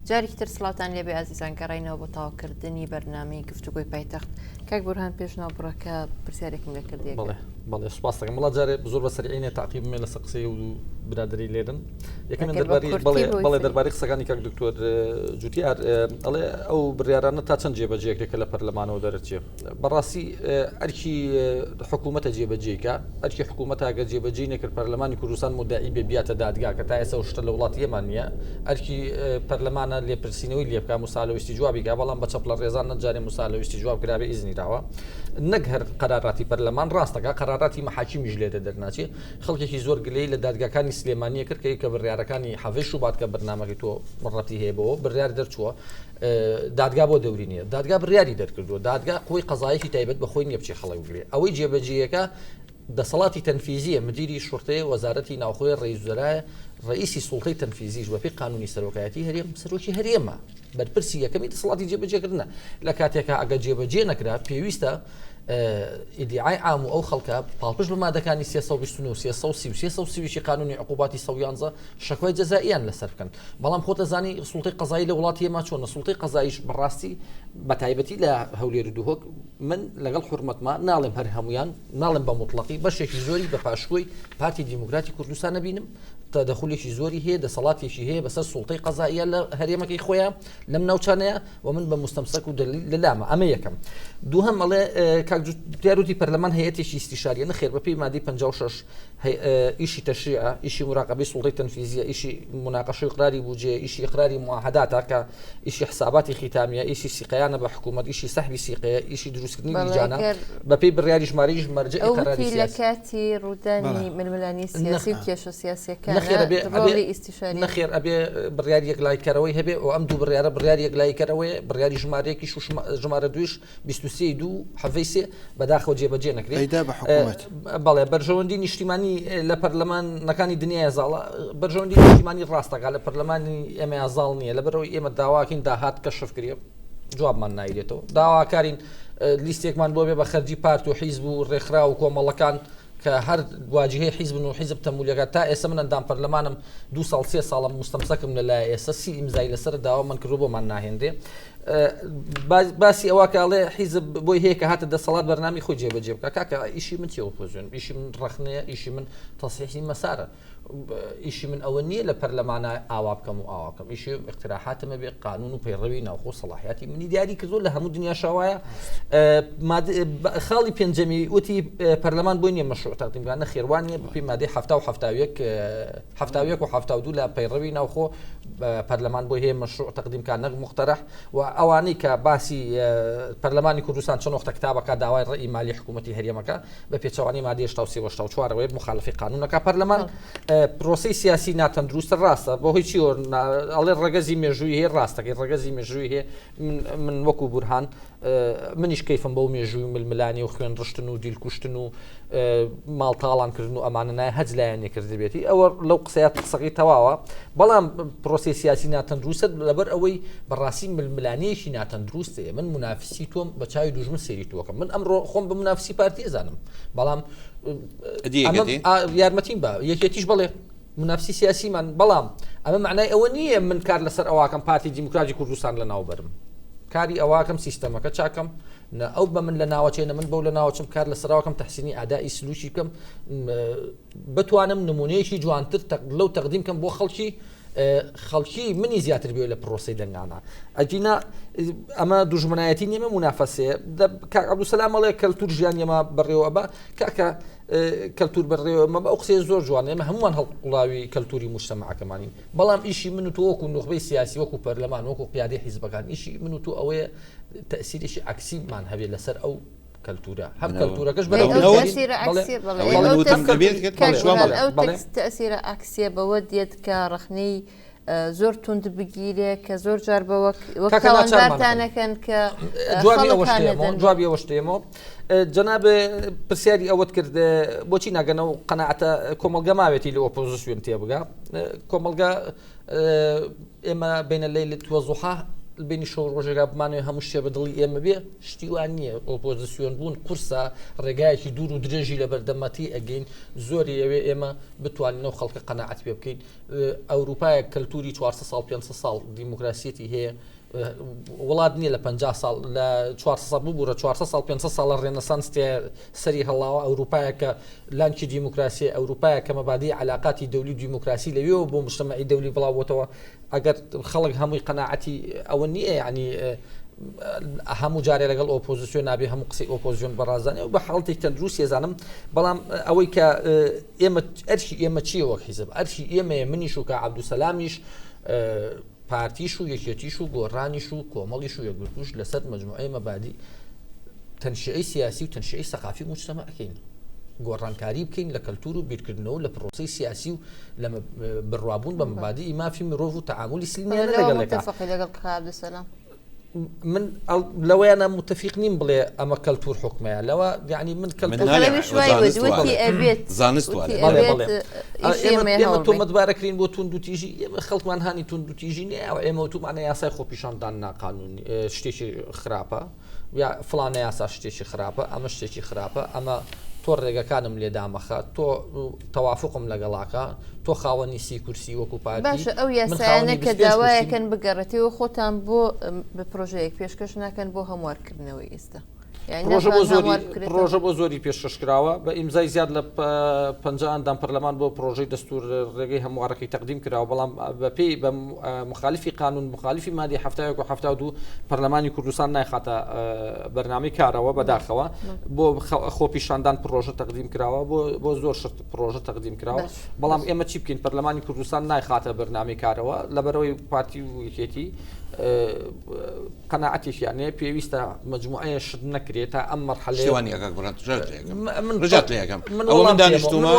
جارێکی تر سڵاتان لێبێ ئازیزان گەڕینەوە بۆ تاواکردنی بەرنامەی گفتوگۆی پایتەخت کاک بورهان پێشناو بڕەکە پرسیارێکم لێ کردێک بەڵێ سوپاس دەکەم وڵات جارێ زۆر بەسەرعینێ تاقیبمێ لە قسەی و برادری لێرن یەکەم بەڵێ دەربارەی قسەکانی کاک دکتۆر جوتیار ئەڵێ ئەو بڕیارانە تا چەند جێبەجێکێکە لە پەرلەمانەوە دەرەچێ بەڕاستی ئەرکی حکوومەتە جێبەجێکە ئەرکی حکوومەت ئەگە جێبەجێ نەکرد پەرلەمانی کوردستان مدعی بێ بیاتە دادگا کە تا ئێستا شتە لە وڵاتی ئێمان نییە ئەرکی پەرلەمانە لێپرسینەوەی لێ بکە موسالەویستی جوابیکە بەڵام بە چەپڵە ڕێزان نەجارێ موسالەویستی جواب کرابێ ئیزنیراوە نەک هەر قەراراتی پەرلەمان ڕاستەکە قەراراتی مەحاکیمیش لێدە دەرناچێت خەڵکێکی زۆر گلەی لە دادگاکانی سلێمانیە کرد کە بڕیارەکانی حەڤێ شوبات کە بەرنامەکەی تۆ مڕەتی هەیە بەوە بڕیار دەرچووە دادگا بۆ دەوری نییە دادگا بڕیاری دەرکردووە دادگا خۆی قەزایەکی تایبەت بە خۆی نییە بچێ خەڵی وگرێ ئەوەی جێبەجێیەکە دەسەڵاتی تەنفیزیە مدیری شورتەیە وەزارەتی ناوخۆی ڕئیسوزەرایە ڕئیسی سوڵتەی تەنفیزیش بەپێی قانونی سەرۆکایەتی هەرێم سەرۆکی هەرێمە بەرپرسی یەکەمی دەسەڵاتی جێبەجێکردنە لە کاتێکە ئەگە جێبەجێ نەکرا پێویستە ئیدعای عام و ئەو خەڵکە پاڵپشت بە مادەکانی 329 330 قانونی عقوباتی سەویانزە شەکوای جەزائیان لەسەر بکەن بەڵام خۆتەزانی سوڵتەی قەزایی لە وڵاتی ئێمە چۆنە سوڵتەی قەزاییش بەڕاستی بە تایبەتی لە هەولێر دووهۆک من لەگەڵ حورمەتما ناڵێم هەر هەمویان ناڵێم بە مطلقی بەشێکی زۆری بە پاشکۆی پارتی دیموکراتی کوردستان نەبینم تەدەخولێکی زۆری هەیە دەسەڵاتێکی هەیە بەسەر سوڵتەی قەزاییە لە هەرێمەکەی خۆیان لەم ناوچانەیە و من بە مستەمسەک و لەلامە ئەمە یەکەم دووهەم ئەڵێ دیاروتی پەرلەمان هەیەتێکی استیشاریە نەخێر بەپێی مادەی 56 ئیشی تەشریع ئیشی مراقبەی سوڵتەی تەنفیزیە ئیشی مناقەشەی قراری بودجێ ئیشی ئیقراری معاهداتە کە ئیشی حساباتی ختامیە ئیشی سیقەیانە بە حکوومەت ئیشی سەحبی سیقەیە ئیشی دروستکردنی لیجانە بەپێی بڕیاری ژمارەیش مەرجە قەراری لە کاتی ڕوودانی ململانی سیاسی و کێشە سیاسیەکان نەخێر ئەبێ بڕیاری یەکلایکەرەوەی هەبێ و ئەم دوو بڕیارە بڕیاری یەکلایکەرەوەی بڕیاری ژمارەیەکی ژمارە دویش 23 حەڤەی بەداخەوە جێبەجێ نەکرێت بەڵێ بەرژەوەندی نیشتیمانی لە پەرلەمانەکانی دنیای زاڵە بەرژەوەندی نیشتیمانی ڕاستەکە لە پەرلەمانی ئێمە زاڵ نییە لەبەرەوەی ئێمە داواکەین داهات کەشفکرێ جوابمان نایرێتەوە داواکارین لیستێکمان بۆ بێ بە خەرجی پارت و حیزب و ڕێکخرا و کۆمەڵەکان کە هەر گواجهەیە حیزبن و حیزب تەمولیەکە تا ئێستا من ئەندام پەرلەمانم 2 ساڵ 3 ساڵم مستەمسەکم لەلای ئێستا سی ئیمزای لەسەر داوا من کردو بۆمان ناهێندێ باسی ئەوە کاڵێ حیزب بۆی هەیە کە هاتە دەسەڵات بەرنامی خۆی جێبەجێ بکە کاکە ئیشی من تێوەپۆزیۆن ئیشی من ڕەخنەیە ئیشی من تەسیحی مەسارە ئیشی من ئەوە نییە لە پەرلەمانە ئاوا بکەم و ئاوا بکەم ئیشی اقتراحاتمە بێ قانون و پەیڕەوی ناوخۆ سەڵاحیاتی منی دیاری کردو لە هەموو دنیا شاوایە خاڵی پێنجەمی وتی پەرلەمان بۆی نیە مەشروع تەقدیمکردن خێوان نیە بەپێی مادەی 71 و 72 لە پەیڕەوی ناوخۆ پەرلەمان بۆی هەیە مەشروع تەقدیمکردن نەک مختەرەح و ئەوانەی کە باسی پەرلەمانی کوردستان چەند وەختە کتابەکە داوای ڕێی مالی حکوومەتی هەرێمەکە بە پێچەوانی مادەی 84 مخالفی قانونەکە پەرلەمان پرۆسی سیاسی ناتەندروستە ڕاستە بۆ هیچ ئەڵێ ڕگەزی مێژووی هەیە ڕاستەکەی ڕگەزی مێژووی هەیە من وەکو بورهان منیش کەیفم بەو مێژووی ململانی و خوێن ڕشتن و دیلکوشتن و ماڵتاڵانکردن و ئەمانە نایە هەج لایەن نێکردبێتی ئەوە لەو قسەی تەواوە بەڵام پرۆسی سیاسی ناتەندروستە لەبەر ئەوەی بەڕاستی ململانیەکی ناتەندروستەیە من منافسی تۆم بە چاوی دوژمن سێری تۆکەم من ئەمڕۆ خۆم بە منافسی پارتی ئەزانم بەڵام یارمەتیم بە یەکێتیش بڵێ منافسی سیاسیمان بەڵام ئەمە معنای ئەوە نییە من کار لەسەر ئەواکەم پارتی دیموکراتی کوردستان لە ناوبەرم کاری ئەواکەم سیستەمەکە چاکەم ئەو بە من لە ناوچێنە من بەو لە ناوچم کار لە سەراوەکەم تەحسینی ئادای سلوکی بکەم بتوانم نمونەیەکی جوانتر لەو تەقدیم کەم بۆ خەڵکی منی زیاتر بێ لە پرۆسی دەنگانە ئەجینا ئەمە دوژمنایەتی نیمە منافەسەیە کاک عەبدولسەلام ئەڵێ کەلتور ژیان ئێمە بەڕێوە بە کاکە کەلتور بەڕێوە بە ئەو قسەیە زۆر جوانە ئێمە هەمووان هەڵقوڵاوی کەلتوری موجتەمەعەکەمانین بەڵام ئیشی من و تۆ وەکو نوخبەی سیاسی وەکو پەرلەمان وەکو قیادەی حیزبەکان ئیشی من و تۆ ئەوەیە تەئسیرێکی عەکسیمان هەبێت لەسەر ئەو کەلتورە هەم کەلتورەکەش تەئسیرە عەکسیە بەوە دێت کە ڕەخنەی زۆر تند بگیرێ کە زۆر جار بەوەکەوەندارتانەکەن کە جوابی ئەوە شتێمەوە جەناب پرسیاری ئەوەت کرد بۆچی ناگەنە و قەناعەتە کۆمەلگا ماوێتی لە ئۆپۆزیسیۆن تێبگا کۆمەلگا ئێمە بینە لەیل وەزوحا بینی شەو ڕۆژێکا بمانێ هەموو شتێ بە دڵی ئێمە بێ شتیوان نییە ئۆپۆزیسیۆن بوون قورسە ڕێگایەکی دوور و درێژی لە بەردەمەتی ئەگەین زۆری ئەوێ ئێمە بتوانینەوە خەڵکە قەناعەت پێ بکەین ئەوروپایە کەلتوری 400 ساڵ 500 ساڵ دیموکراسیەتی هەیە وڵات نییە لە 50 ساڵ لە 400 بوو بووە 400 ساڵ 500 ساڵ ڕێنەسانس سەری هەڵاوە ئەوروپایە کە لانکی دیموکراسی ئەوروپایە کە مەبادی علاقاتی دەولی دیموکراسی لەوێەوە بۆ مجتەمەعی دەولی بڵاوەتەوە ئەگەر خەڵک هەمووی قەناعەتی ئەوە نییە یعنی هەموو جارێ لەگەڵ ئۆپۆزیسیۆن نابێ هەموو قسەی ئۆپۆزیۆن بەڕازانێ و بە حاڵتێک تەندروست ێزانم بەڵام ئەوەی کە ئێمە ئەرشی ئێمە چیە وەک حیزب ئەرشی ئێمە منیش و کە عەبدولسەلامیش پارتیش و یەکێتیش و گۆڕانیش و کۆمەڵیش و یەکگرتوش لەسەر مەجموعەی مەبادی تەنشیعی سیاسی و تەنشیعی سەقافی مجتەمەعەکەین گۆڕانکاری بکەین لە کەلتور و بیرکردنەوە لە پرۆسەی سیاسی و لە بڕوابوون بە مەبادی مافی مرۆڤ و تەعاملی سلمیانە لەگەڵ من لەوەیانە متفق نیم بڵێ ئەمە کەلتور حکمەیە لەوە یعنی من ئێمە تۆمەتبارەکرین بۆ تونند و تیژی ئێمە خەڵکمان هانی تونند و تیژی نیە ئێمە وتومانە یاسای خۆپیشاندان ناقانونی شتێکی خراپە یا فڵانە یاسا شتێکی خراپە ئەمە شتێکی خراپە ئەمە تۆ ڕێگەکانم لێدامەخە تۆ تەوافقم لەگەڵاکە تۆ خاوەنی سی کورسی وەکو پارتی باشە ئەو یاسایانە کە داوایەکەن بگەڕێتەوە خۆتان بۆ بە پرۆژەیەک پێشکەش ناکەن بۆ هەموارکردنەوەی ئێستا پرۆژە بۆ زۆری پێشکەشکراوە بە ئیمزای زیاد لە 50 پەرلەمان بۆ پرۆژەی دەستور ڕێگەی هەموارەکەی تەقدیم کراوە بەڵام بەپێی بە مخالفی قانون مخالفی مادی 72 پەرلەمانی کوردستان نایخاتە بەرنامەی کارەوە بەداخەوە بۆ خۆپیشاندان پرۆژە تەقدیم کراوە بۆ زۆر شت پرۆژە تەقدیم کراوە بەڵام ئێمە چی بکەین پەرلەمانی کوردستان نایخاتە بەرنامەی کارەوە لەبەرەوەی پارتی و یەکێتی قەناعەتیشیانەیە پێویستە مجموعەیە شت نەکرێت تا ئەم مەرحەلەیەوانی ڕجات لەکەم ئەوە من دانیشتومە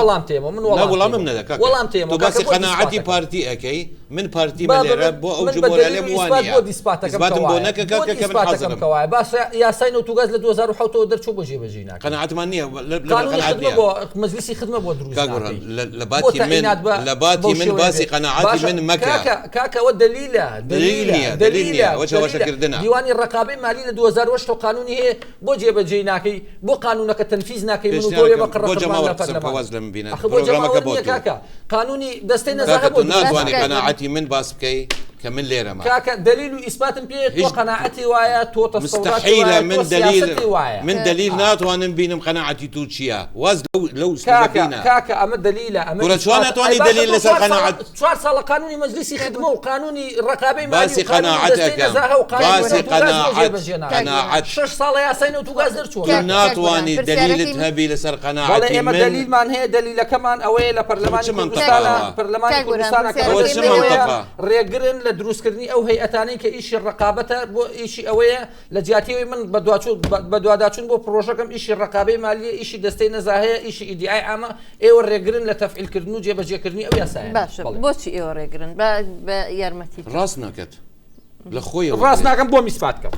وەڵامم نەدەکات وەڵام تێمە تو باسی قەناعەتی پارتی ئەەکەی من پارتی لێرە بۆ ئەو جمهورە لێم وانە دیسپاتەکەم بۆ نەکە کە من حەزم باش یاسای نەوتوگاز لە 2007 دەرچوو بۆ جێبەجێ ناکە قەناعەتمان نییە مەجلیسی خدمە بۆ دروست لە باتی من باسی قەناعەتی من مەکە کاکەوە دلیلە دیوانی ڕقابەی مالی لە 2008 قانونی هەیە بۆ جێبەجێ ناکەی بۆ قانونەکە تەنفیز ناکەی من تۆ بە قڕەکە قانونی دەستەی نەزاکە بۆ ناتوانانی قەناعەتی من باس بکەی کە من لێرەمە کاکە دلیل و ئیسپاتم پێ تۆ قەناعەتی وایە تۆ مستحیلە من دلیل ناتوانم بینم قەناعەتی تو چییە واز لەو کاکە ئەمە دلیلە ئەمە چۆن ناتوانانی دلیل لەسەر قەناعەت 4 ساڵە قانونی مەجلیسی خدمە و قانونی ڕقابەی باسی قەناعەتەکەم باسی قەناعەت 6 ساڵە یاسای نەوتوگاز دەرچووە ناتوانی دلیلت هەبی لەسەر قەناعەتی ئێمە دلیلمان هەیە دلیلەکەمان ئەوەیە لە پەرلەمانی کوردستانە ڕێگرن لە دروستکردنی ئەو هەیئەتانەی کە ئیشی ڕقابەتە بۆ ئیشی ئەوەیە لە جیاتیەوەی من بە دوواداچوون بۆ پرۆژەکەم ئیشی ڕقابەی مالیە ئیشی دەستەی نەزاهەیە ئیشی ئیدیای ئامە ئێوە ڕێگرن لە تەفعیلکردن و جێبەجێکردنی ئەو یاسایە باشە بۆچی ئێوە ڕێگرن بە یارمەتی ڕاست ناکەت لە خۆی ڕاست ناکەم بۆ میسپاتکەم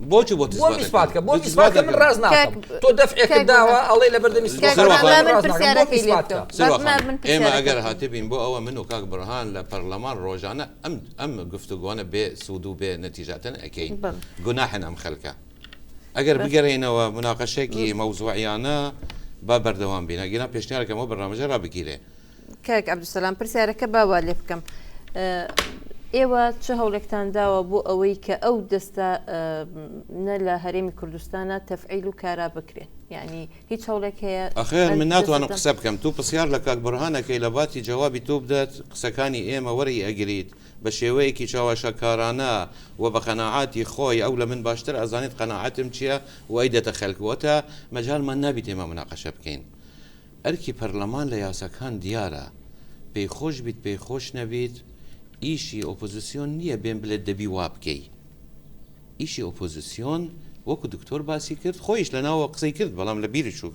بۆچی بۆ میسپاتکە بۆ میسپاتکە من ڕاز ناکەم تۆ دەفعێکت داوە ئەڵێ لە بەردەمی ئێمە ئەگەر هاتبین بۆ ئەوە من و کاک بڕهان لە پەرلەمان ڕۆژانە ئەم گفتوگوانە بێ سوود و بێ نەتیجاتن ئەەکەین گوناحن ئەم خەلکە ئەگەر بگەڕێنەوە مناقەشێکی مەوزوعیانە با بەردەوام بینە گینا پێشنیارەکەمەوە بەڕامەژە ڕابگیرێ کاک عەبدولسەلام پرسیارەکە باوا لێ بکەم ئێوە چه هەوڵێکتان داوە بۆ ئەوەی کە ئەو دەستە نە لە هەرێمی کوردستانە تەفعیل و کارا بکرێن یعنی هیچ هەوڵێک هەیە ئەخێر من ناتوانم قسە بکەم تو پرسیار لە کاک بڕهانەکەی لە باتی جوابی تۆ بدات قسەکانی ئێمە وەری ئەگریت بە شێوەیەکی چاوەشەکارانە و بە قەناعاتی خۆی ئەو لە من باشتر ئەزانێت قەناعەتم چییە و ئەی دەتە خەلکوەتە مەجالمان نابیت ئێمە مناقەشە بکەین ئەرکی پەرلەمان لە یاساکان دیارە پێی خۆش بیت پێی خۆش نەبیت ئیشی ئۆپۆزیسیۆن نییە بێن بلێت دەبی وا بکەی ئیشی ئۆپۆزیسیۆن وەکو دکتۆر باسی کرد خۆیش لە ناوە قسەی کرد بەڵام لە بیری چوو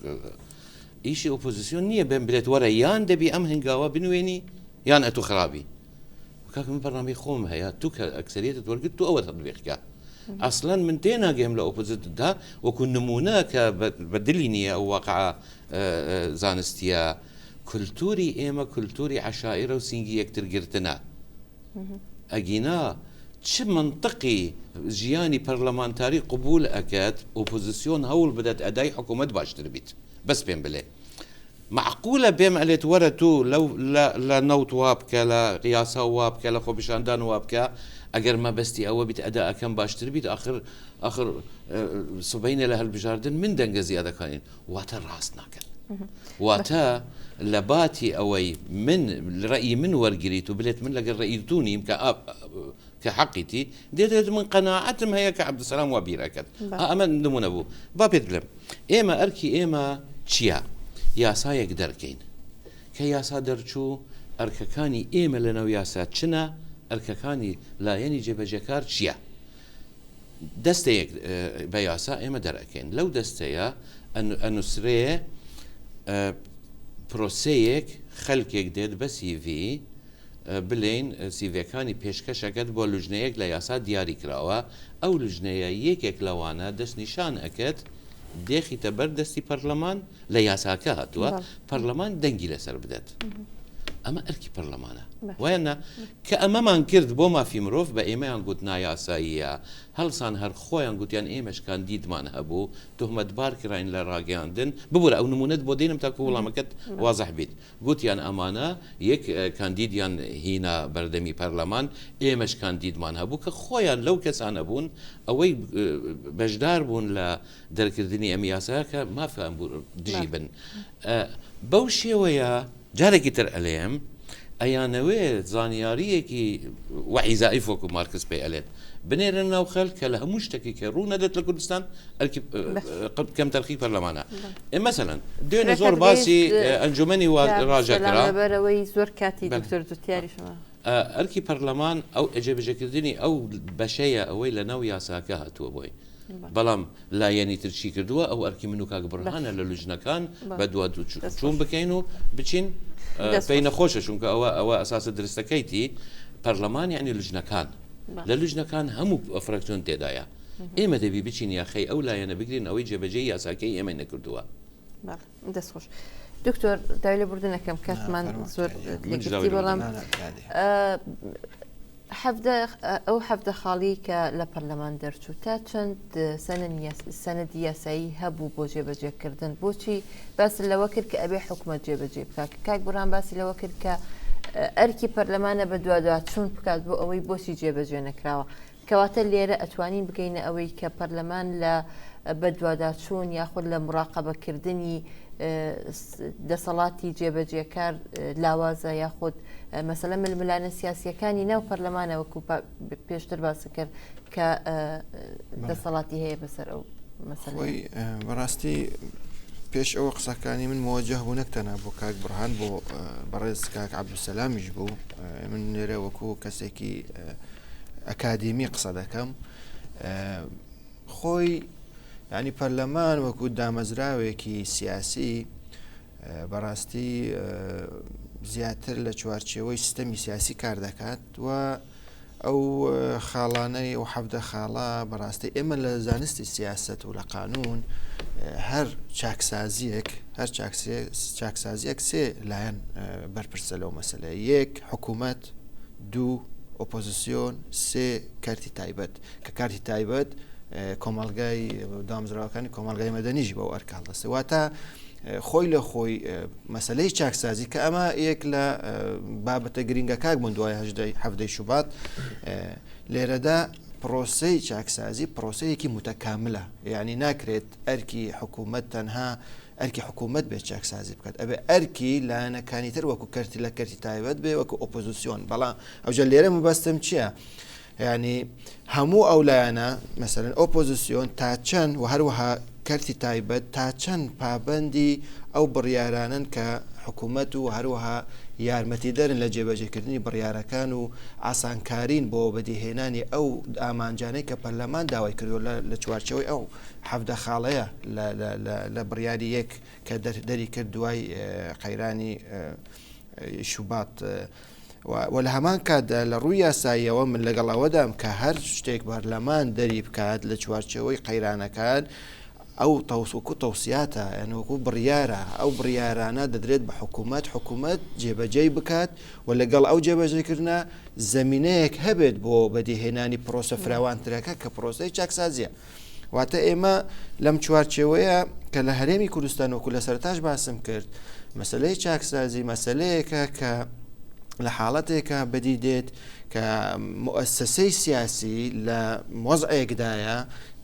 ئیشی ئۆپۆزیسیۆن نییە بێن بلێت وەرە یان دەبی ئەم هەنگاوە بنوێنی یان ئەتو خراپی کاک من بەڕامی خۆم هەیە تو کە ئەکسەریەتت وەرگرت تو ئەوە تەطبیقکە ئەسڵەن من تێناگەم لە ئۆپۆزیتدا وەکو نمونە کە بەدلی نییە ئەو واقعە زانستیە کولتوری ئێمە کولتوری عەشائیرە و سینگی یەکترگرتنە ئەگینا چ منطقی ژیانی پەرلەمانتاری قبول ئەکات ئۆپۆزیسیۆن هەوڵ بدات ئەدای حکوومەت باشتر بیت بەس پێم بڵێ معقولە بێم ئەلێت وەرە تو لە نەوت وا بکە لە قیاسا وا بکە لە خۆپیشاندان وا بکە ئەگەر مەبەستی ئەوە بیت ئەدا ئەەکەم باشتر بیت آخر سبینە لە هەلبژاردن من دەنگە زیادەکانین واتە ڕاست ناکەن واتە لە باتی ئەوەی من ڕئی من وەرگریت و بلێت من لەگەر ڕئیتو نیم کە حەقیتی دێت من قەناعەتم هەیە کە عەبدولسەلام وا بیرەکەت ئەمە نمونە بوو با پێت بڵێم ئێمە ئەرکی ئێمە چییە؟ یاسایەک دەرکەین کە یاسا دەرچوو ئەرکەکانی ئێمە لەنەو یاسا چنە ئەرکەکانی لایەنی جێبەجێکار چییە؟ دەستەیەک بە یاسا ئێمە دەرەکەین لەو دەستەیە ئەنووسرێ پرۆسەیەک خەلکێک دێت بە CV بلین سیڤەکانی پێشکەشەکەت بۆ لوژنەیەک لە یاسا دیاری کراوە ئەو لوژنەیە یەکێک لەوانە دەست نیشان ئەکەت دێخیتە بەر دەستی پەرلەمان لە یاساکە هاتووە پەرلەمان دەنگی لەسەر بدات ئەمە ئەرکی پەرلەمانە وایە کە ئەمەمان کرد بۆ مافی مرۆڤ بە ئێمەیان گوت نایاساییە هەڵسان هەر خۆیان گوتیان ئێمەشکان دیدمان هەبوو تۆهمەتبار کراین لە ڕاگەاندن ببوورە ئەو نمونەت بۆ دێنم تاکو وەڵامەکەت وازەح بیت گوتیان ئەمانە یەک کاندیدیان هینە بەردەمی پەرلەمان ئێمەش کاندیدمان هەبوو کە خۆیان لەو کەسانە بوون ئەوەی بەشدار بوون لە دەرکردنی ئەم یاسایە کە مافیان دژی بن بەو شێوەیە جارێکی تر ئەلێم ئەیانەوێت زانیاریەکی وعیزایی فۆکو مارکس پێ ئەلێت بنێرن ناو خەڵک کە لە هەموو شتێکی کە ڕوو نەدەت لە کوردستان کەم تەرخی پەرلەمانە مەسەلەن دوێنێ زۆر باسی ئەنجومەنی ڕاژەکرا بەرەوەی زۆر کاتی دکتۆر جوتیاریشەوە ئەرکی پەرلەمان ئەو ئەجێبەجێکردنی ئەو بەشەیە ئەوەی لە ناو یاساکە هاتووە بۆی بەڵام لایەنی ترچی کردووە ئەو ئەرکی من و کاک بڕهانە لە لوژنەکان بە دوا چوون بکەین و بچین پێی نەخۆشە چونکە ئەوە ئەساسە درستەکەیتی پەرلەمان یعنی لوژنەکان لە لوژنەکان هەموو فراکسیۆن تێدایە ئێمە دەبی بچین یاخەی ئەو لایەنە بگرین ئەوەی جێبەجێی یاساکەی ئێمە نەکردووە دەستخۆش دکتۆر داوای لە بردنەکەم کاتمان زۆر لەگرتی بەڵام ئەو حەفدە خاڵی کە لە پەرلەمان دەرچوو تا چەند سەنەدی یاسایی هەبوو بۆ جێبەجێکردن بۆچی باسی لەوە کرد کە ئەبێ حکوومەت جێبەجێ بکات کاک بورهان باسی لەوە کرد کە ئەرکی پەرلەمانە بە دواداچوون بکات بۆ ئەوەی بۆچی جێبەجێ نەکراوە کەواتە لێرە ئەتوانین بگەینە ئەوەی کە پەرلەمان لە بە دواداچوون یاخود لە مراقەبەکردنی دەسەڵاتی جێبەجێکار لاوازە یاخود مەسەلە ململانە سیاسیەکانی ناو پەرلەمانە وەکو پێشتر باسی کرد کە دەسەڵاتی هەیە بەسەر ئەو مەسەلەی بەڕاستی پێش ئەوە قسەکانی من مواجه بوو نەکتەنە بۆ کاک بڕهان بۆ بەڕێز کاک عەبدولسەلامیش بوو من لێرە وەکو کەسێکی ئەکادیمی قسە دەکەم خۆی ینی پەرلەمان وەکو دامەزراوێکی سیاسی بەڕاستی زیاتر لە چوارچێوەی سیستەمی سیاسی کار دەکات و ئەو خاڵانەی ئەو حەفدە خاڵە بەڕاستی ئێمە لە زانستی سیاست و لە قانون هەر چاکسازیەک هەر چاکسازیەک سێ لایەن بەرپرسە لەو مەسەلە یەک حکوومەت دوو ئۆپۆزیسیۆن سێ کارتی تایبەت کە کارتی تایبەت کۆمەڵگای دامزراوەکانی کۆمەڵگای مەدەنیژی بەو ئەرکاڵ دەستێ واتە خۆی لە خۆی مەسلەی چاکسازی کە ئەمە یەک لە بابەتە گرنگە کاک بوون دوای هەفتەی شوبات لێرەدا پرۆسەی چاکسازی پرۆسەیەکی متەکاملە یعنی ناکرێت ئەرکی حکوومەت تەنها ئەرکی حکوومەت بێت چاکسازی بکات ئەبێ ئەرکی لایەنەکانی تر وەکو کەرتی لە کەرتی تایبەت بێ وەکو ئۆپۆزیسیۆن بەڵام ئەوجە لێرە مەبەستم چییە؟ ینی هەموو ئەو لایەنە مەسەرەن ئۆپۆزیسیۆن تا چەند و هەروەها کەرتی تایبەت تا چەند پابەندی ئەو بڕیارانن کە حکوومەت و هەروەها یارمەتی دەرن لە جێبەجێکردنی بڕیارەکان و ئاسانکارین بۆ بەدیهێنانی ئەو ئامانجانەی کە پەرلەمان داوای کردو لە چوارچەوەی ئەو حەفدە خاڵەیە لە بڕیاری یەک کە دەری کرد دوای قەیرانی شوبات و لە هەمان کاتدا لە ڕووی یاساییەوە من لەگەڵ ئەوەدام کە هەر شتێک پەرلەمان دەری بکات لە چوارچەوەی قەیرانەکان ئەو تەوسوکو تەوسیاتە یانوەکو بڕیارە ئەو بڕیارانە دەدرێت بە حکوومەت جێبەجێ بکات و لەگەڵ ئەو جێبەجێکردە زەمینەیەک هەبێت بۆ بەدیهێنانی پرۆسە فراوانترەکە کە پرۆسەی چاکسازیە. واتە ئێمە لەم چوارچێوەیە کە لە هەرێمی کوردستان وەکو لە سەرتاش باسم کرد مەسلەی چاکسازی مەسلەیەکە کە لە حاڵەتێکە بەدی دێت کە مؤسسەی سیاسی لە وەزعێکدایە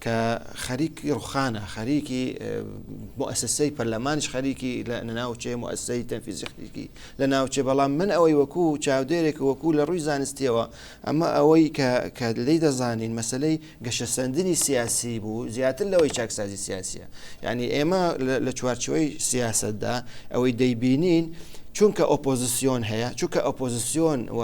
کە خەریکی ڕوخانە خەریکی مؤسسەی پەرلەمانیش خەریکی لە ناوچێ مؤسسەی تەنفیزی خەریکی لە ناوچێ بەڵام من ئەوەی وەکو چاودێرێک وەکو لە ڕووی زانستیەوە ئەمە ئەوەی کە لی دەزانین مەسلەی گەشەسەندنی سیاسی بوو زیاتر لەوەی چاکسازی سیاسیە. یعنی ئێمە لە چوارچەوەی سیاستدا ئەوەی دەیبینین چونکە ئۆپۆزیسیۆن هەیە چونکە ئۆپۆزیسیۆن و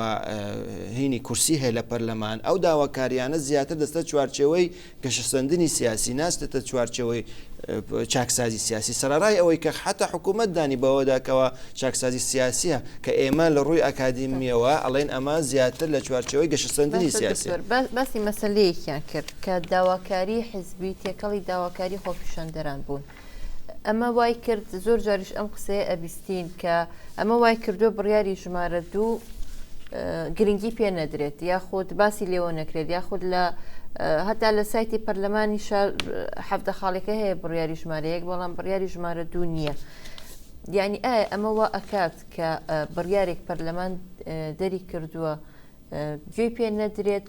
هینی کورسی هەیە لە پەرلەمان ئەو داواکاریانە زیاتر دەستە چوارچێوەی گەشەسەندنی سیاسی ناستێتە چوارچەوەی چاکسازی سیاسی سەرڕای ئەوەی کە حتا حکوومەت دانی بەوەداکەوە چاکسازی سیاسیە کە ئێمە لە ڕووی ئەکادیمیەوە ئەڵێن ئەمە زیاتر لە چوارچەوەی گەشەسەندنی سیاسی. باسی مەسلەیەکیان کرد کە داواکاری حزبی تێکەڵی داواکاری خۆپیشاندەران بوون. ئەمە وای کرد زۆر جاریش ئەم قسەیە ئەبیستین کە ئەمە وای کردو بڕیاری ژمارە دوو گرنگی پێ نەدرێت یاخود باسی لێوە نەکرێت یاخود لە هەتا لە سایتی پەرلەمانی حەفتە خاڵێکە هەیە بڕیاری ژمارەیەک بەڵام بڕیاری ژمارە دوو نییە. یعنی ئایا ئەمە وا ئەکات کە بڕیارێک پەرلەمان دەری کردووە گوێی پێ نەدرێت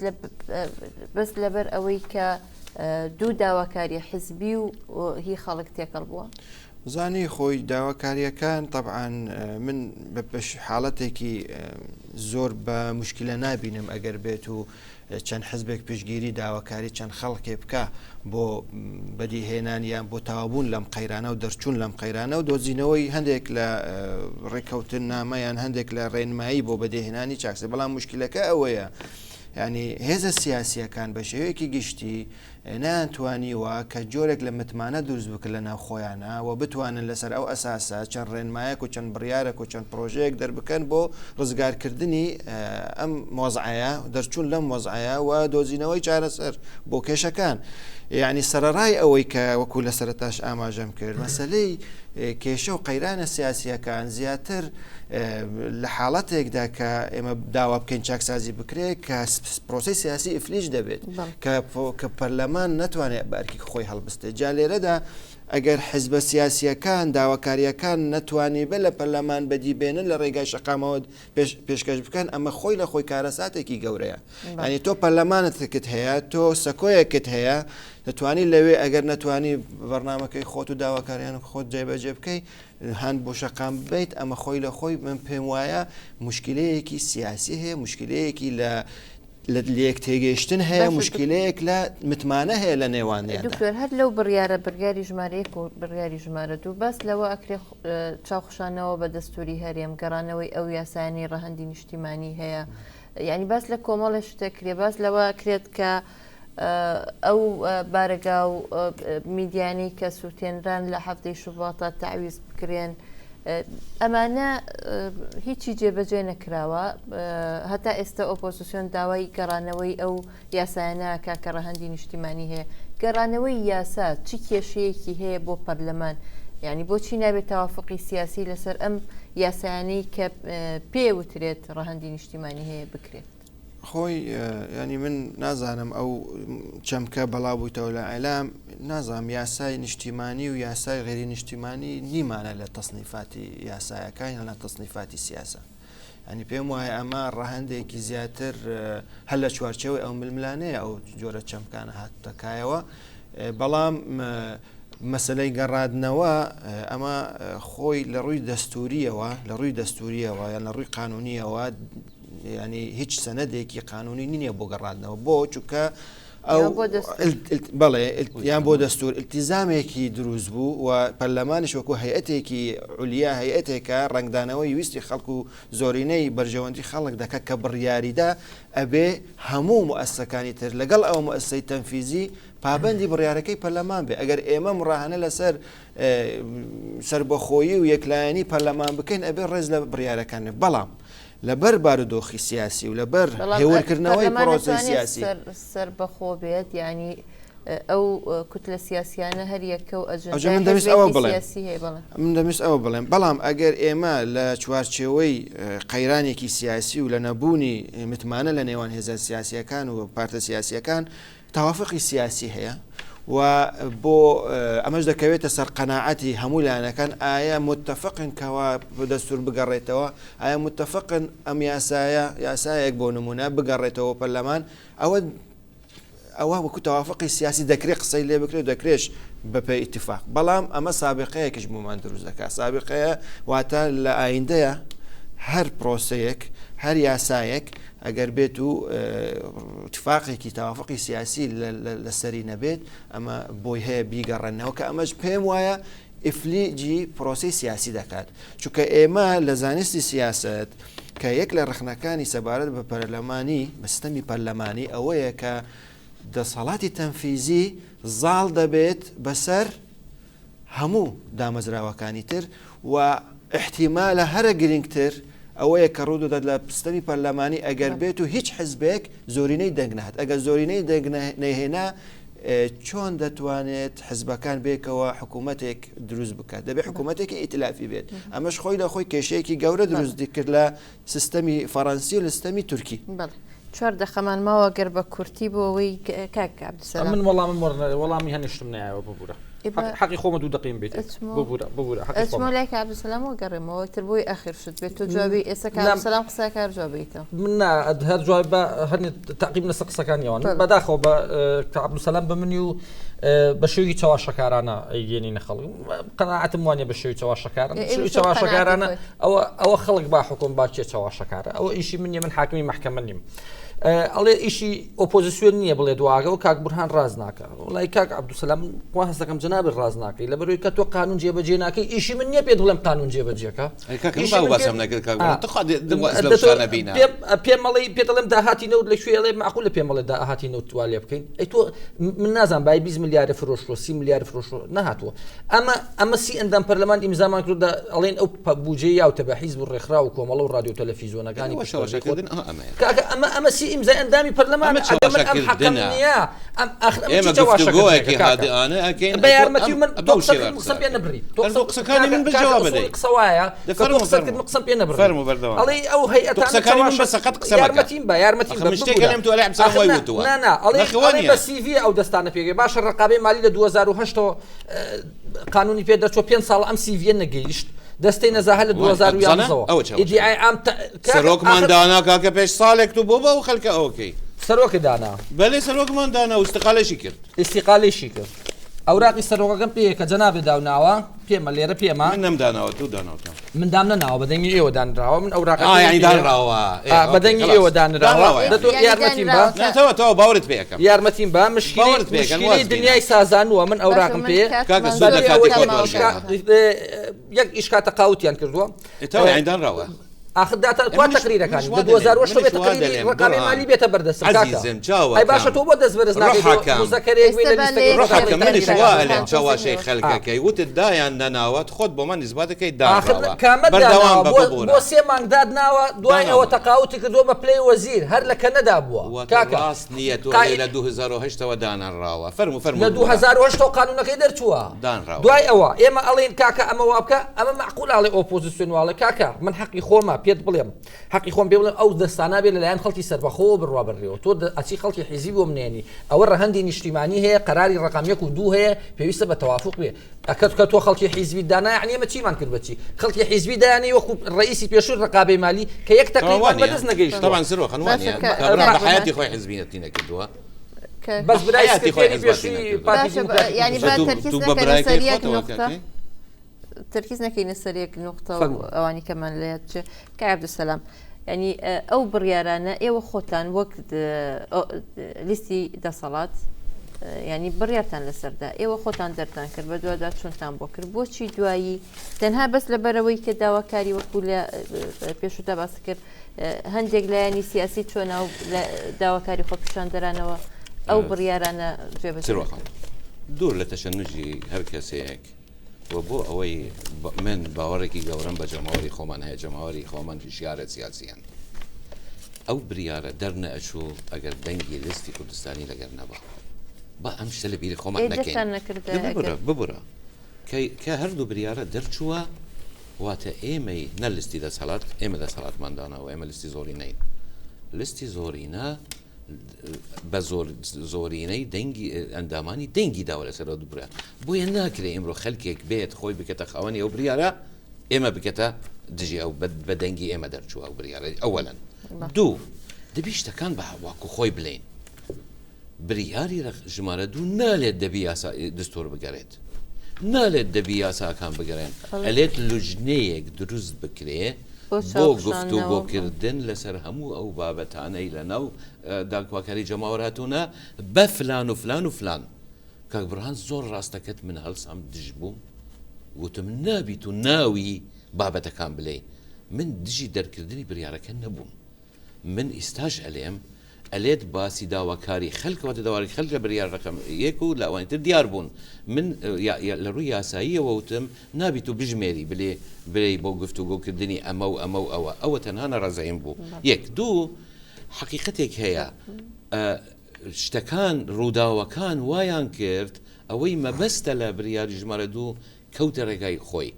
بەس لەبەر ئەوەی کە دوو داواکاری حزبی و هی خەڵک تێکەڵ بووە؟ زانی خۆی داواکاریەکان طبعاً من بە حاڵەتێکی زۆر بە مشکلە نابینم ئەگەر بێت و چەند حزبێک پشگیری داواکاری چەند خەڵکێ بکە بۆ بەدیهێنانیان بۆ تاوابوون لەم قەیرانە و دەرچوون لەم قەیرانە و دۆزینەوەی هەندێک لە ڕێکەوتن نامەیان هەندێک لە ڕێنمایی بۆ بەدیهێنانی چاکسە بەڵام مشکلەکە ئەوەیە ینی هێزە سیاسیەکان بە شێوەیەکی گشتی ناتوانیوە کە جۆرێک لە متمانە دروست بکە لە ناو خۆیانە و بتوانن لەسەر ئەو ئەساسە چەند ڕێنمایەک و چەند بڕیارێک و چەند پرۆژەیەک دەربکەن بۆ ڕزگارکردنی ئەم مۆزعایە دەرچوون لەم مۆزعایە و دۆزینەوەی چارەسەر بۆ کێشەکان. یعنی سەرڕای ئەوەی کە وەکو لە سەرتاش ئاماژەم کرد مەسلەی کێشە و قەیرانە سیاسیەکان زیاتر لە حاڵەتێکدا کە ئێمە داوا بکەین چاکسازی بکرێت کە پرۆسی سیاسی ئیفلیش دەبێت کە پەرلەمان نەتوانێت بارکی خۆی هەڵبستێت. جا لێرەدا ئەگەر حزبە سیاسیەکان داواکاریەکان نەتوانی بە لە پەرلەمان بەدیبێنن لە ڕێگای شەقامەوە پێشکەش بکەن ئەمە خۆی لە خۆی کارەساتێکی گەورەیە. ینی تۆ پەرلەمانتکت هەیە تۆ سەکۆیەکت هەیە دەتوانی لەوێ ئەگەر نەتوانی بەرنامەکەی خۆت و داواکاریان خۆت جێبەجێ بکەیت هەند بۆ شەقام بێت ئەمە خۆی لە خۆی من پێم وایە مشکلەیەکی سیاسی هەیە مشکلەیەکی لە لەک تێگەیشتن هەیە مشکلەیەک لە متمانە هەیە لە نێوانیان. دکتۆر هەر لەو بڕیاری ژمارەیەک و بڕیاری ژمارە دوو بەس لەوە ئەکرێ چاوخشانەوە بە دەستوری هەرێم گەڕانەوەی ئەو یاسانی ڕەهەندی نیشتیمانی هەیە یعنی باس لە کۆمەڵە شتەکرێ باس لەوە کرێت کە ئەو بارەگا و میدیانی کە سووتێنران لە هەفتەی شوباتە تعویز بکرێن ئەمانە هیچی جێبەجێ نەکراوە هەتا ئێستا ئۆپۆزیسیۆن داوای گەڕانەوەی ئەو یاسایانەکە کە ڕەهەندی نیشتیمانی هەیە. گەڕانەوەی یاسا چی کێشەیەکی هەیە بۆ پەرلەمان یعنی بۆچی نابێت تەوافقی سیاسی لەسەر ئەم یاسایانەی کە پێوترێت ڕەهەندی نیشتیمانی هەیە بکرێت؟ خۆی ینی من نازانم ئەو چەمکە بەڵاوبوویتەوە لە ئەلام نازانم یاسای نیشتیمانی و یاسای غێری نیشتیمانی نیمانە لە تەصنیفاتی یاسایەکان لە تەصنیفاتی سیاسە. ئەنی پێم وایە ئەمە ڕەهەندێکی زیاتر هەر لە چوارچەوەی ئەو ململانەیە ئەو جۆرە چەمکانە هاتتەکایەوە بەڵام مەسلەی گەڕادنەوە ئەمە خۆی لە ڕووی دەستوریەوە یان لە ڕووی قانونیەوە ینی هیچ سەنەدێکی قانونی نییە بۆ گەڕاندنەوە بۆ چونکە ئەو بەڵێ یان بۆ دەستور التیزامێکی دروست بوو و پەرلەمانیش وەکو هەیئەتێکی عولیا هەیئەتێکە ڕنگدانەوەی ویستی خەڵک و زۆرینەی بەرژەوەندی خەڵک دەکات کە بڕیاریدا ئەبێ هەموو مؤسسەکانی تر لەگەڵ ئەو مؤسسەی تەنفیزی پابەندی بڕیارەکەی پەرلەمان بێ. ئەگەر ئێمە ڕاهەنە لەسەر سربەخۆیی و یەکلایەنی پەرلەمان بکەین ئەبێ ڕێز لە بڕیارەکان بەڵام لەبەر بارودۆخی سیاسی و لەبەر هێورکردنەوەی پرۆسی سیاسی سەر بەخۆ بێت ینی ئەو کوتلە سیاسیانە هەریەکە و من دەویست ئەوە بڵێم سیاسی هەیە بەڵێ من دەویست ئەوە بڵێم بەڵام ئەگەر ئێمە لە چوارچێوەی قەیرانێکی سیاسی و لە نەبوونی متمانە لە نێوان هێزە سیاسیەکان و پارتە سیاسیەکان تەوافقی سیاسی هەیە و بۆ ئەمەش دەکەوێتە سەر قەناعەتی هەموو لایەنەکان ئایا متفقن کەوا دەستور بگەڕێتەوە ئایا متفقن ئەم یاسایەک بۆ نمونە بگەڕێتەوە پەرلەمان ئەوە وەکو تەوافقی سیاسی دەکرێت قسەی لێ بکرێت دەکرێش بەپێ ئیتفاق بەڵام ئەمە سابقەیەکیش بۆمان دروست دەکات سابقەیە واتە لە ئایندەیە هەر پرۆسەیەک هەر یاسایەک ئەگەر بێت و اتفاقێکی تەوافقی سیاسی لەسەری نەبێت ئەمە بۆی هەیە بیگەڕێنەوە کە ئەمەش پێم وایە ئیفلیجی پرۆسی سیاسی دەکات چونکە ئێمە لە زانستی سیاست کە یەک لە ڕخنەکانی سەبارەت بە پەرلەمانی بەستەمی پەرلەمانی ئەوەیە کە دەسەڵاتی تەنفیزی زاڵ دەبێت بەسەر هەموو دامەزراوەکانی تر و احتیمالە هەرە گرنگتر ئەوەیە کە ڕوودەدات لە پستەمی پەرلەمانی ئەگەر بێت و هیچ حزبێک زۆرینەی دەنگنات ئەگەر زۆرینەی نەهێنا چۆن دەتوانێت حزبەکان بێکەوە حکوومەتێک دروست بکات دەبێت حکوومەتێکی ئیتلافی بێت ئەمەش خۆی لە خۆی کێشەیەکی گەورە دروستی کرد لە سیستەمی فەڕەنسی و لە سیستەمی تورکی چوار دەخەمان ماوە گەر بە کورتی بۆ ئەوەی کاک عەبدولسەلام من وەڵامی هەنیشتم نایەوە ببوورە حقی خۆمە دوو دقیم بێت ببوورە لای عەبدولسەلام وەگەڕێمەوە تر بۆی ئەخیر شت بێت تۆ جوابی ئێستا عەبدولسەلام قسەکار جوابیتەوە من هەر جواب بە هەرنی تاقیب لەسەر قسەکانیەوە بەداخەوە بە عەبدولسەلام بە منی و بە شێوی چاواشەکارانە ئەیگەێنینە خەڵک قەناعەتم وانە بە شێوی چاواشەکاران چاواشەکارانە ئەوە خەڵک با حکوم باچێ چاواشەکارە ئەوە ئیشی منیە من حاکمی محکەمە نیم ئەڵێ ئیشی ئۆپۆزیسیۆن نییە بڵێ دواگە و کاک بورهان ڕاز ناکە وڵای کاک عەبدولسەلام وا هەست دەکەم جەنابی ڕاز ناکەی لەبەرەوەی کە تۆ قانون جێبەجێ ناکەی ئیشی من نییە پێت بڵێم قانون جێبەجێکە پێم مەڵی پێ دەڵێم داهاتی نەوت لەکوێ ئەڵێ معقول لە پێم مەڵێ داهاتی نەوت تووا لێ بکەین ئەی تۆ من نازانم بای 20 میلیارد فرۆشتووە 30 میلیارد فرۆشتووە نەهاتووە ئەمە سی ئەندام پەرلەمان ئیمزامان کردە ئەڵێن ئەو بودجێ یاوتە بە حیزب و ڕێکخراو و کۆمەڵە و رادیۆ تەلەڤیزیۆنەکانی ئەمە سی ئیمزای ئەندامی پەرلەمان ئێمە گفتوگۆیەکی هادئانە ئەکەین بە یارمەتی من قسەم پێ نەبڕی قسەکانی من بەجواب بدەیت قسە وایە قسەم پێ نەبڕی فەرموو بەردەوام ئەڵێ ئەو هەیئەتانە قسەکانی من بە سەقەت قسە مەکە یارمەتیم بە شتێک لێم تو ئەلێ عەبدولسەلام وای وتووە ئەڵێ بە سیڤ ئەو دەستانە پێگەی باشە ڕقابەی مالی لە 2008 قانونی پێ دەچوە 5 ساڵ ئەم سیڤە نەگەیشت دەستەی نەزاهە لە 2011 ئیدیای ئام سەرۆکمان دانا کاکە پێش ساڵێک تو بۆ بە و خەڵکە ئەوکەی سەرۆکە دانا بەڵێ سەرۆکمان دانا و استقالەشی کرد ئیستیقالێشی کرد ئەوراقی سەرۆکەکەم پێ کە جەنابێ داوناوە پێمە لێرە پێمە من نەمداناوە تو داناوتە من دام نەناوە بەدەنگی ئێوە دانراوە من ئەوراق دانراوە بەدەنگی ئێوە دانراوە دەتۆ یارمەتیم بە نەتەوە باورت پێ یەکەم یارمەتیم بە مشکلی دنیای سازانووە من ئەوراقم پێ یەک ئیشکا تەقاوتیان کردووە دانراوە آخر داتا تو تقریرەکانی لە 2008 بێت تقریری ڕقامی مالی بێتە بەردەست ئەی باشە تۆ بۆ دەست بەرز ناکەیت مذەکەرەیەک بێ لە ڕۆحەکە منیش وا لێم چاواشەی خەڵکەکەی وتت دایان نەناوەت خۆت بۆ من نسبات دەکەیت داڕاوە بەردەوام بۆ 3 مانگ دادناوە دوای ئەوە تەقاوتی کردووە بە پلەی وەزیر هەر لە کەنەدا بووە کاکە ڕاست نییە تۆ لە 2008ەوە دانانراوە فەرموو لە 2008 قانونەکەی دەرچووە دوای ئەوە ئێمە ئەڵێن کاکە ئەمە وا بکە ئەمە معقول ئاڵێ ئۆپۆزیسیۆن واڵێ کاکە من حەقی خۆمە پێت بڵێم حقی خۆم پێ بڵێم ئەو دەستانە بێت لەلایەن خەڵکی سەربەخۆ بڕوا بڕێەوە تۆ ئەچی خەڵکی حیزی بۆ منێنی ئەوە ڕەهەندی نیشتیمانی هەیە قەراری ڕقم 1 و 2 هەیە پێویستە بە تەوافق بێ ئەکەت کە تۆ خەڵکی حیزبی دانا یعنی ئێمە چیمان کرد بەچی خەڵکی حیزبی دایانەی وەکو ڕئیسی پێشوور ڕقابەی مالی کە یەک تەقریبان بەدەست نەگەیشت طبعا سەرۆ خەنوانیە بە حیاتی خۆی حیزبینەتی نەکردووە بەس برای سکرتێری پێشووی پارتی دیموکراتیک یعنی با تەرکیز نەکەین سەر یەک نقطە تركيز نكين السريك نقطة أواني كمان ليتش كعبد السلام يعني أو بريارانا إيوه خوتان وقت ليستي دا صلاة يعني بريارتان لسردا إيوه خوتان درتان كر بدو دات شونتان بوكر بوشي دوايي تنها بس لبروي كداوا كاري وكل بيشو تباس كر هندق لا يعني سياسي شون أو داوا كاري خوبشان درانا أو بريارانا جبت سروخان دور لتشنجي هركسيك وبو ئەوەی من باوەڕێکی گەورم بە جەماوەری خۆمان هەیە جەماوەری خۆمان شیارە سیاسیان ئەو بریارە دەرنەئەچوو ئەگەر دەنگی لیستی کوردستانی لەگەر نەبا با ئەم شتە لە بیری خۆمان نەکەین ببرە کە هەردوو بریارە دەرچووە واتە ئێمەی نە لیستی دەسەڵات ئێمە دەسەڵاتماندانەوە ئێمە لیستی زۆری نین لیستی زۆرینە بە زۆرینەی دەنگی ئەندامانی دەنگی داوە لەسەر دووبرە بۆیە ناکرێ ئەمڕۆ خەلکێک بێت خۆی بکەتە خاوەنی ئەو بریارە ئێمە بکەتە دژی ئەو بە دەنگی ئێمە دەرچووە ئەو بریارە ئەوەلەن دوو دەبی شتەکان بە هەواکو خۆی بڵێن بریاری ژمارە دوو نالێت دەبی یاسا دستور بگەڕێت نالێت دەبی یاساکان بگەڕێن ئەلێت لوژنەیەک دروست بکرێ بۆ گفتوگۆکردن لەسەر هەموو ئەو بابەتانەی لە ناو داگواکاری جەماوەرهاتوونە بە فلان و فلان و فلان کاک بڕهان زۆر ڕاستەکەت من هەڵسام دژ بووم گوتم نابیت و ناوی بابەتەکان بڵێ من دژی دەرکردنی بریارەکە نەبووم من ئیستاش ئەلێم ئەلێت باسی داواکاری خەلکەوەتە داوای خەلک لە بریار ڕقم یەک و لە ئەوانتر دیار بوون من لە ڕووی یاساییەوە وتم نابیت و بژمێری بلێ بۆ گفتوگۆکردنی ئەوە تەنها نەڕەزەیم بوو یەک دوو حەقیقەتێک هەیە شتەکان ڕووداوەکان وایان کرد ئەوەی مەبەستە لە بریاری ژمارە دوو کەوتە ڕێگای خۆی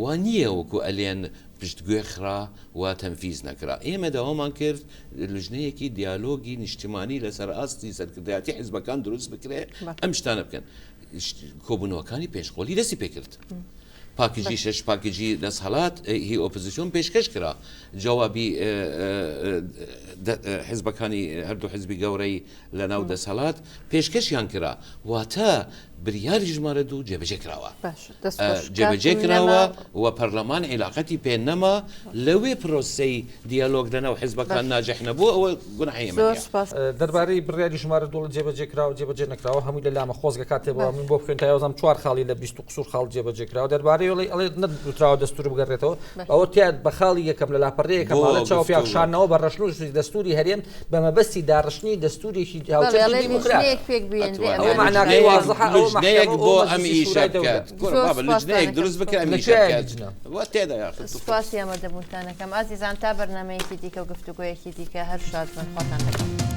وانییە وەکو ئەلێن پشتگوێ خرا و تەنفیز نەکرا ئێمە داوامان کرد لژنەیەکی دیالۆگی نیشتیمانی لەسەر ئاستی سەرکردایەتی حیزبەکان دروست بکرێ ئەم شتانە بکەن کۆبوونەوەکانی پێشخۆلی دەستی پێکرد پاکیجی شش پاکیجی دەسەڵات هی ئۆپۆزیسیۆن پێشکەش کرا جوابی حیزبەکانی هەردوو حیزبی گەورەی لە ناو دەسەڵات پێشکەشیان کرا واتە بریاری ژمارە دوو جێبەجێ کراوە جێبەجێ کراوە و پەرلەمان عیلاقەتی پێ نەما لەوێ پرۆسەی دیالۆگ لەناو حیزبەکان ناجەح نەبوو ئەوە گوناحی دەربارەی بڕیاری ژمارە دووڵ جێبەجێ کراوە جێبەجێ نەکراوە هەمووی لە لامە خۆزگە کاتێەوە من بۆ بخوێن تا یازم 4 خاڵی لە 20 قسوور خاڵ جێبەجێ کراوە دەربارەی ئەڵێ نەدوتراوە دەستور بگەڕێتەوە ئەوە تیاد بە خاڵی یەکەم لە لاپەڕەیەکەمە چاو پیاخشانەوە بە ڕەشنووری دەستوری هەرێم بە مەبەستی داڕشنی دەستوریی لجنەیەک بۆ ئەم ئیشە بکات لجنەیەک دروست بکە ئەم ئیشە بکات تێدا سوپاسی ئەمەدەبوونتانەکەم ئازیزان تا بەرنامەیەکی دیکە و گفتوگۆیەکی دیکە هەر شاد بن خۆتان دەکەم.